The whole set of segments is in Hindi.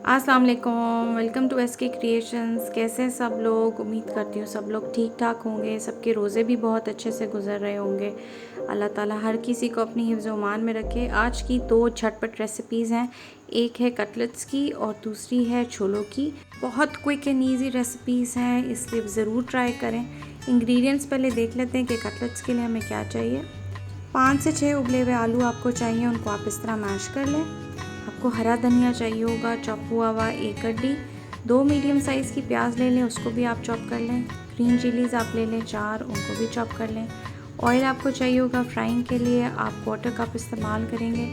अस्सलाम वालेकुम, वेलकम टू एसके क्रिएशंस। कैसे हैं सब लोग? उम्मीद करती हूँ सब लोग ठीक ठाक होंगे। सबके रोज़े भी बहुत अच्छे से गुजर रहे होंगे। अल्लाह ताला हर किसी को अपनी हिफ्ज़ व ईमान में रखे। आज की दो झटपट रेसिपीज़ हैं, एक है कटलेट्स की और दूसरी है छोलों की। बहुत क्विक एंड ईजी रेसिपीज़ हैं, इसलिए ज़रूर ट्राई करें। इंग्रेडिएंट्स पहले देख लेते हैं कि कटलेट्स के लिए हमें क्या चाहिए। 5 से 6 उबले हुए आलू आपको चाहिए, उनको आप इस तरह मैश कर लें। आपको हरा धनिया चाहिए होगा, चॉप हुआ हुआ 1 गड्डी। 2 मीडियम साइज़ की प्याज ले लें, उसको भी आप चॉप कर लें। ग्रीन चिलीज़ आप ले लें 4, उनको भी चॉप कर लें। ऑयल आपको चाहिए होगा फ्राइंग के लिए, आप 1/4 कप इस्तेमाल करेंगे।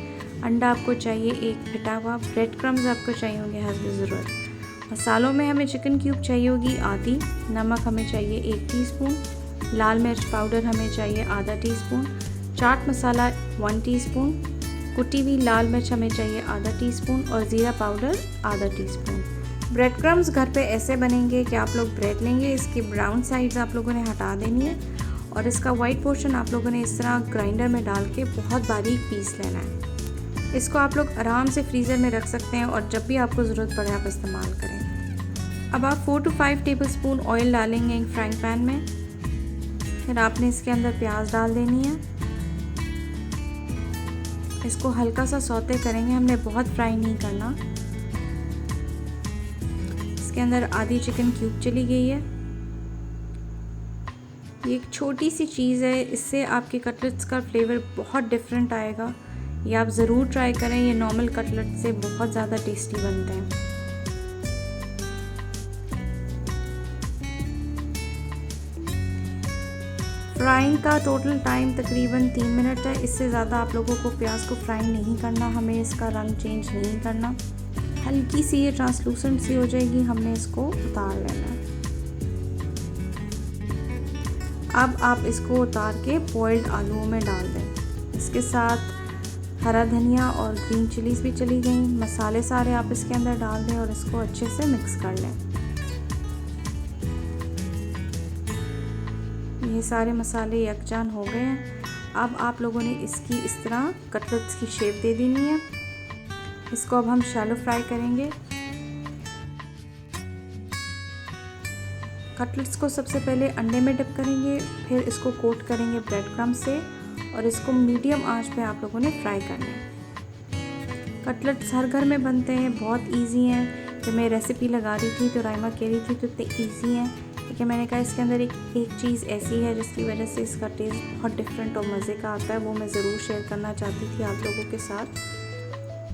अंडा आपको चाहिए 1 फिटा हुआ। ब्रेड क्रम्स आपको चाहिए होंगे हस्ब ज़रूरत। मसालों में हमें चिकन क्यूब चाहिए होगी आधी, नमक हमें चाहिए 1 टीस्पून, लाल मिर्च पाउडर हमें चाहिए आधा टीस्पून, चाट मसाला 1 टीस्पून, कुटी हुई लाल मिर्च हमें चाहिए आधा टीस्पून और ज़ीरा पाउडर आधा टीस्पून। ब्रेड क्रम्स घर पे ऐसे बनेंगे कि आप लोग ब्रेड लेंगे, इसकी ब्राउन साइड्स आप लोगों ने हटा देनी है और इसका वाइट पोर्शन आप लोगों ने इस तरह ग्राइंडर में डाल के बहुत बारीक पीस लेना है। इसको आप लोग आराम से फ्रीज़र में रख सकते हैं और जब भी आपको ज़रूरत पड़े आप इस्तेमाल करें। अब आप 4 to 5 टेबलस्पून ऑयल डालेंगे एक फ्राइंग पैन में। फिर आपने इसके अंदर प्याज डाल देनी है, इसको हल्का सा सौते करेंगे, हमने बहुत फ्राई नहीं करना। इसके अंदर आधी चिकन क्यूब चली गई है। ये एक छोटी सी चीज़ है, इससे आपके कटलेट्स का फ्लेवर बहुत डिफरेंट आएगा। ये आप ज़रूर ट्राई करें, ये नॉर्मल कटलेट से बहुत ज़्यादा टेस्टी बनते हैं। फ्राइंग का टोटल टाइम तकरीबन 3 मिनट है, इससे ज़्यादा आप लोगों को प्याज को फ्राई नहीं करना, हमें इसका रंग चेंज नहीं करना। हल्की सी ये ट्रांसलूसेंट सी हो जाएगी, हमने इसको उतार लेना है। अब आप इसको उतार के बॉइल्ड आलूओं में डाल दें। इसके साथ हरा धनिया और ग्रीन चिलीज़ भी चली गई। मसाले सारे आप इसके अंदर डाल दें और इसको अच्छे से मिक्स कर लें। ये सारे मसाले यकजान हो गए हैं। अब आप लोगों ने इसकी इस तरह कटलेट्स की शेप दे देनी है। इसको अब हम शैलो फ्राई करेंगे। कटलेट्स को सबसे पहले अंडे में डिप करेंगे, फिर इसको कोट करेंगे ब्रेड क्रम्ब से और इसको मीडियम आंच पे आप लोगों ने फ्राई करना है। कटलेट्स हर घर में बनते हैं, बहुत इजी हैं। जब मैं रेसिपी लगा रही थी तो राइमा कह रही थी तो इतने ईजी हैं, लेकिन मैंने कहा इसके अंदर एक चीज़ ऐसी है जिसकी वजह से इसका टेस्ट बहुत डिफरेंट और मज़े का आता है, वो मैं ज़रूर शेयर करना चाहती थी आप लोगों के साथ।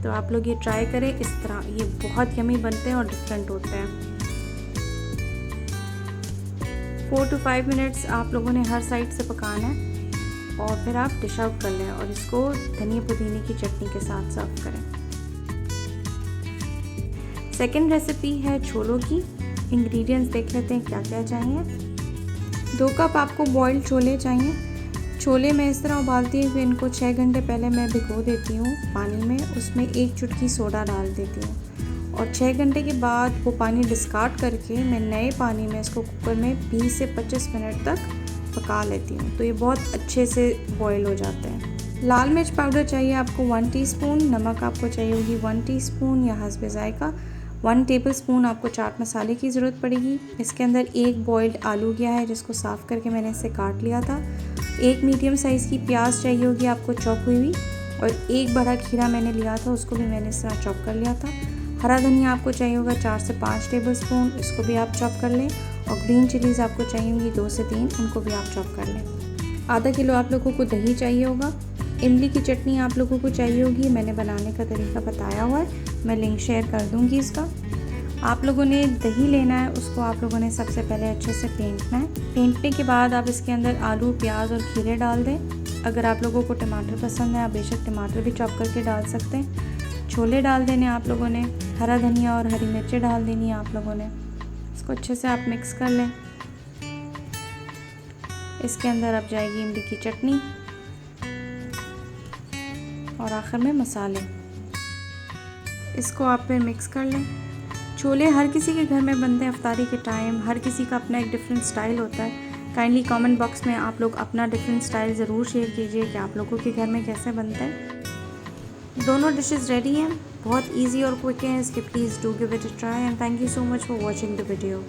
तो आप लोग ये ट्राई करें इस तरह, ये बहुत यमी बनते हैं और डिफरेंट होते हैं। 4 to 5 मिनट्स आप लोगों ने हर साइड से पकाना है और फिर आप डिश आउट कर लें और इसको धनिया पुदीने की चटनी के साथ सर्व करें। सेकेंड रेसिपी है छोलों की। इंग्रेडिएंट्स देख लेते हैं क्या क्या चाहिए। 2 कप आपको बॉइल्ड छोले चाहिए। छोले मैं इस तरह उबालती हूँ कि इनको 6 घंटे पहले मैं भिगो देती हूँ पानी में, उसमें 1 चुटकी सोडा डाल देती हूँ और 6 घंटे के बाद वो पानी डिस्कार्ड करके मैं नए पानी में इसको कुकर में 20 से 25 मिनट तक पका लेती हूँ, तो ये बहुत अच्छे से बॉयल हो जाते हैं। लाल मिर्च पाउडर चाहिए आपको 1 टीस्पून, नमक आपको चाहिए होगी 1 टीस्पून या हस्ब ज़ायका। 1 टेबलस्पून आपको चाट मसाले की ज़रूरत पड़ेगी। इसके अंदर 1 बॉइल्ड आलू गया है जिसको साफ़ करके मैंने इसे काट लिया था। 1 मीडियम साइज़ की प्याज चाहिए होगी आपको चॉप हुई और 1 बड़ा खीरा मैंने लिया था, उसको भी मैंने इस तरह चॉप कर लिया था। हरा धनिया आपको चाहिए होगा 4 से 5 टेबलस्पून, इसको भी आप चॉप कर लें और ग्रीन चिलीज़ आपको चाहिए होंगी 2 से 3, उनको भी आप चॉप कर लें। आधा किलो आप लोगों को दही चाहिए होगा। इमली की चटनी आप लोगों को चाहिए होगी, मैंने बनाने का तरीका बताया हुआ है, मैं लिंक शेयर कर दूंगी इसका। आप लोगों ने दही लेना है, उसको आप लोगों ने सबसे पहले अच्छे से फेंटना है। फेंटने के बाद आप इसके अंदर आलू, प्याज और खीरे डाल दें। अगर आप लोगों को टमाटर पसंद है आप बेशक टमाटर भी चॉप करके डाल सकते हैं। छोले डाल देने आप लोगों ने, हरा धनिया और हरी मिर्चें डाल देनी है आप लोगों ने। इसको अच्छे से आप मिक्स कर लें। इसके अंदर अब जाएगी इमली की चटनी और आखिर में मसाले। इसको आप फिर मिक्स कर लें। छोले हर किसी के घर में बनते हैं अफ्तारी के टाइम, हर किसी का अपना एक डिफरेंट स्टाइल होता है। काइंडली कमेंट बॉक्स में आप लोग अपना डिफरेंट स्टाइल ज़रूर शेयर कीजिए कि आप लोगों के घर में कैसे बनते हैं। दोनों डिशेस रेडी हैं। बहुत ईजी और क्विक है इसके। Please do give it a try and thank you so much for watching the video.